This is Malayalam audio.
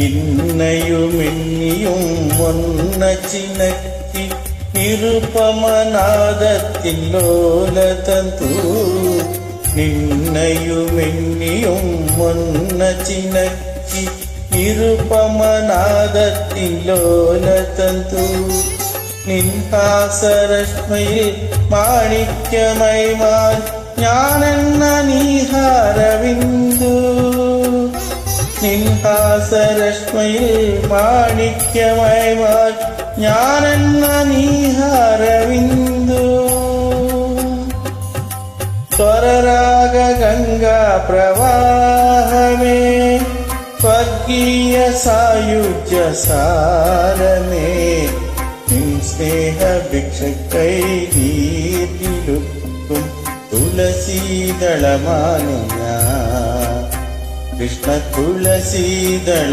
ഇന്നയുമെന്നിയും ഒന്ന ചിനക്കി നിരുപമനാദത്തിൻ ലോലതന്തു നിന്നയുമെന്നിയും ഒന്ന ചിനക്കി നിരുപമനാദത്തിൻ ലോലതന്തു നിൻഹാസരശ്മയിൽ മാണിക്യമൈമാൻ ഞാനെന്ന നീഹാരവിന്ദു നിൻഹാസരശ്മയിൽ മാണിക്യമൈമാൻ ഞാനെന്ന നീഹാരവിന്ദു സ്വരരാഗ ഗംഗാ പ്രവാഹമേ സ്വർഗീയ സായുജ്യ സാരമേ സ്നേഹഭിക്ഷക്കൈ നീർവിലുക്കും തുളസീദളമാനിയ കൃഷ്ണ തുളസീദള